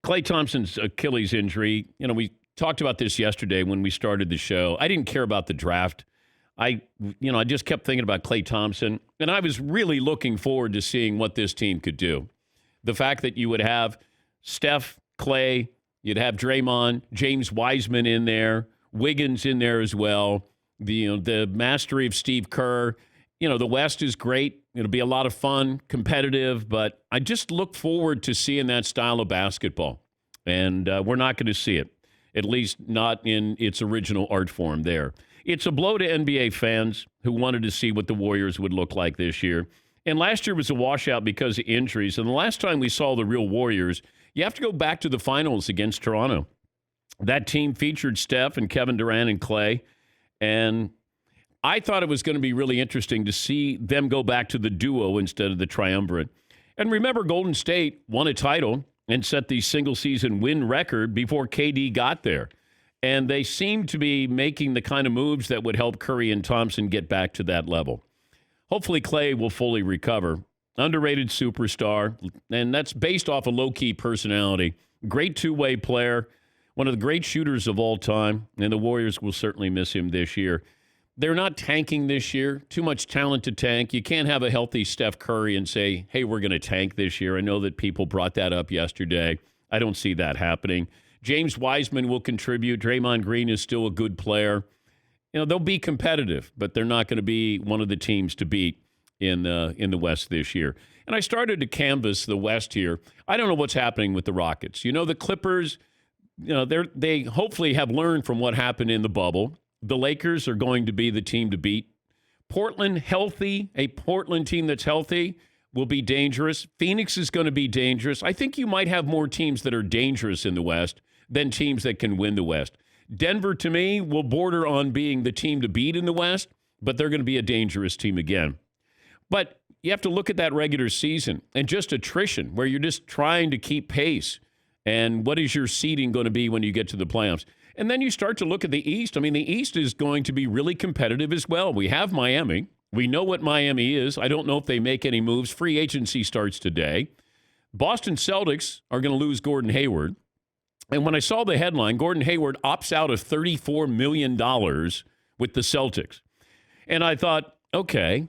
Klay Thompson's Achilles injury, we talked about this yesterday when we started the show. I didn't care about the draft. I just kept thinking about Klay Thompson, and I was really looking forward to seeing what this team could do. The fact that you would have Steph, Klay, you'd have Draymond, James Wiseman in there, Wiggins in there as well, the mastery of Steve Kerr. The West is great. It'll be a lot of fun, competitive, but I just look forward to seeing that style of basketball, and we're not going to see it, at least not in its original art form there. It's a blow to NBA fans who wanted to see what the Warriors would look like this year. And last year was a washout because of injuries. And the last time we saw the real Warriors, you have to go back to the finals against Toronto. That team featured Steph and Kevin Durant and Klay. And I thought it was going to be really interesting to see them go back to the duo instead of the triumvirate. And remember, Golden State won a title and set the single-season win record before KD got there. And they seem to be making the kind of moves that would help Curry and Thompson get back to that level. Hopefully, Klay will fully recover. Underrated superstar, and that's based off a low-key personality. Great two-way player, one of the great shooters of all time, and the Warriors will certainly miss him this year. They're not tanking this year. Too much talent to tank. You can't have a healthy Steph Curry and say, hey, we're going to tank this year. I know that people brought that up yesterday. I don't see that happening. James Wiseman will contribute. Draymond Green is still a good player. They'll be competitive, but they're not going to be one of the teams to beat in the West this year. And I started to canvass the West here. I don't know what's happening with the Rockets. The Clippers, they hopefully have learned from what happened in the bubble. The Lakers are going to be the team to beat. Portland, healthy, a Portland team that's healthy will be dangerous. Phoenix is going to be dangerous. I think you might have more teams that are dangerous in the West than teams that can win the West. Denver, to me, will border on being the team to beat in the West, but they're going to be a dangerous team again. But you have to look at that regular season and just attrition, where you're just trying to keep pace. And what is your seeding going to be when you get to the playoffs? And then you start to look at the East. I mean, the East is going to be really competitive as well. We have Miami. We know what Miami is. I don't know if they make any moves. Free agency starts today. Boston Celtics are going to lose Gordon Hayward. And when I saw the headline, Gordon Hayward opts out of $34 million with the Celtics. And I thought, okay,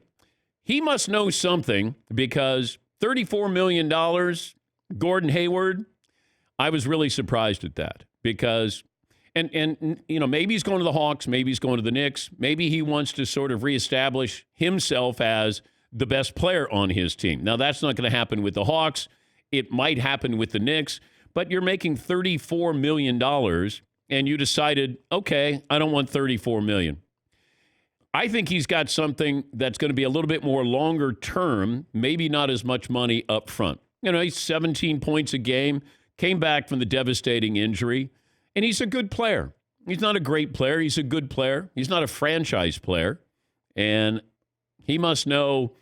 he must know something, because $34 million, Gordon Hayward, I was really surprised at that, because, and maybe he's going to the Hawks, maybe he's going to the Knicks, maybe he wants to sort of reestablish himself as the best player on his team. Now, that's not going to happen with the Hawks. It might happen with the Knicks. But you're making $34 million, and you decided, okay, I don't want $34 million. I think he's got something that's going to be a little bit more longer term, maybe not as much money up front. He's 17 points a game, came back from the devastating injury, and he's a good player. He's not a great player. He's a good player. He's not a franchise player. And he must know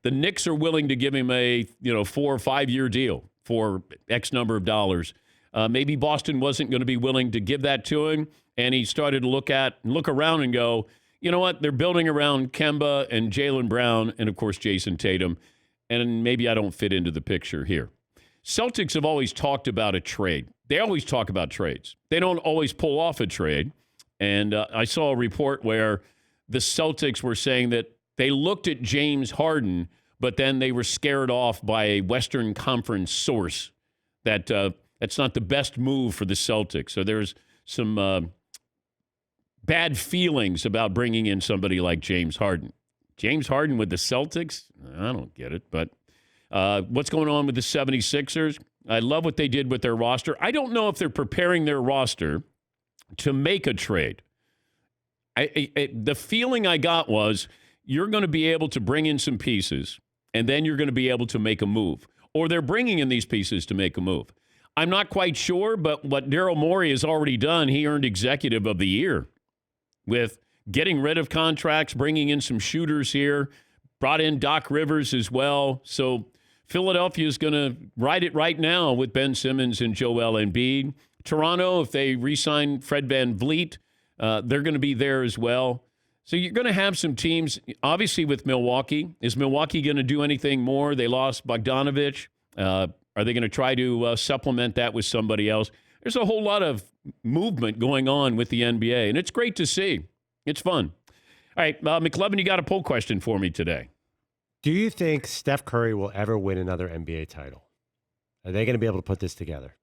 the Knicks are willing to give him a 4 or 5 year deal for X number of dollars. Maybe Boston wasn't going to be willing to give that to him, and he started to look around and go, you know what, they're building around Kemba and Jaylen Brown and, of course, Jason Tatum, and maybe I don't fit into the picture here. Celtics have always talked about a trade. They always talk about trades. They don't always pull off a trade, and I saw a report where the Celtics were saying that they looked at James Harden, but then they were scared off by a Western Conference source that that's not the best move for the Celtics. So there's some bad feelings about bringing in somebody like James Harden. James Harden with the Celtics? I don't get it. But what's going on with the 76ers? I love what they did with their roster. I don't know if they're preparing their roster to make a trade. The feeling I got was you're going to be able to bring in some pieces, and then you're going to be able to make a move. Or they're bringing in these pieces to make a move. I'm not quite sure, but what Daryl Morey has already done, he earned Executive of the Year with getting rid of contracts, bringing in some shooters here, brought in Doc Rivers as well. So Philadelphia is going to ride it right now with Ben Simmons and Joel Embiid. Toronto, if they re-sign Fred VanVleet, they're going to be there as well. So you're going to have some teams, obviously with Milwaukee. Is Milwaukee going to do anything more? They lost Bogdanovich. Are Are they going to try to supplement that with somebody else? There's a whole lot of movement going on with the NBA, and it's great to see. It's fun. All right, McLevin, you got a poll question for me today. Do you think Steph Curry will ever win another NBA title? Are they going to be able to put this together?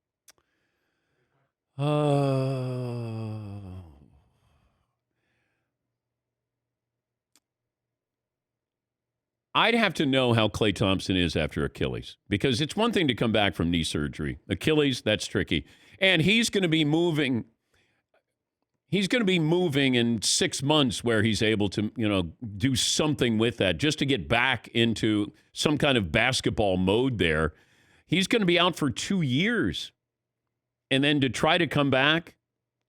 I'd have to know how Klay Thompson is after Achilles, because it's one thing to come back from knee surgery. Achilles, that's tricky. And he's going to be moving. He's going to be moving in 6 months where he's able to, do something with that just to get back into some kind of basketball mode there. He's going to be out for 2 years. And then to try to come back,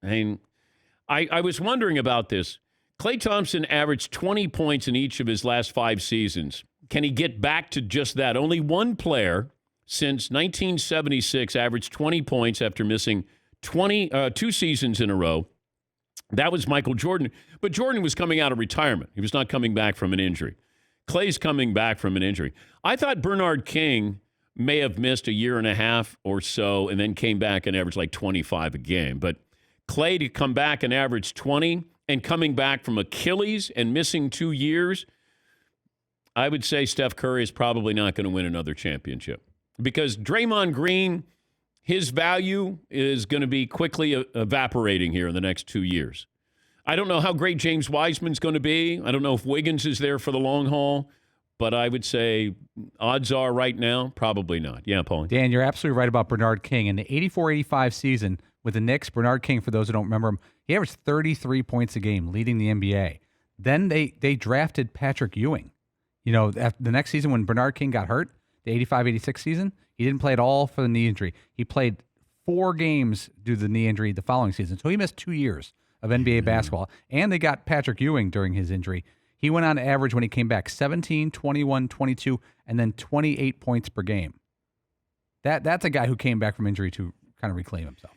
I was wondering about this. Klay Thompson averaged 20 points in each of his last 5 seasons. Can he get back to just that? Only one player since 1976 averaged 20 points after missing 2 seasons in a row. That was Michael Jordan. But Jordan was coming out of retirement. He was not coming back from an injury. Clay's coming back from an injury. I thought Bernard King may have missed a year and a half or so and then came back and averaged like 25 a game. But Klay to come back and average 20 and coming back from Achilles and missing 2 years, I would say Steph Curry is probably not going to win another championship. Because Draymond Green, his value is going to be quickly evaporating here in the next 2 years. I don't know how great James Wiseman's going to be. I don't know if Wiggins is there for the long haul. But I would say odds are right now, probably not. Yeah, Paul. Dan, you're absolutely right about Bernard King. In the 84-85 season with the Knicks, Bernard King, for those who don't remember him, he averaged 33 points a game, leading the NBA. Then they drafted Patrick Ewing. After the next season when Bernard King got hurt, the 85-86 season, he didn't play at all for the knee injury. He played 4 games due to the knee injury the following season. So he missed 2 years of NBA basketball. And they got Patrick Ewing during his injury. He went on average when he came back 17, 21, 22, and then 28 points per game. That's a guy who came back from injury to kind of reclaim himself.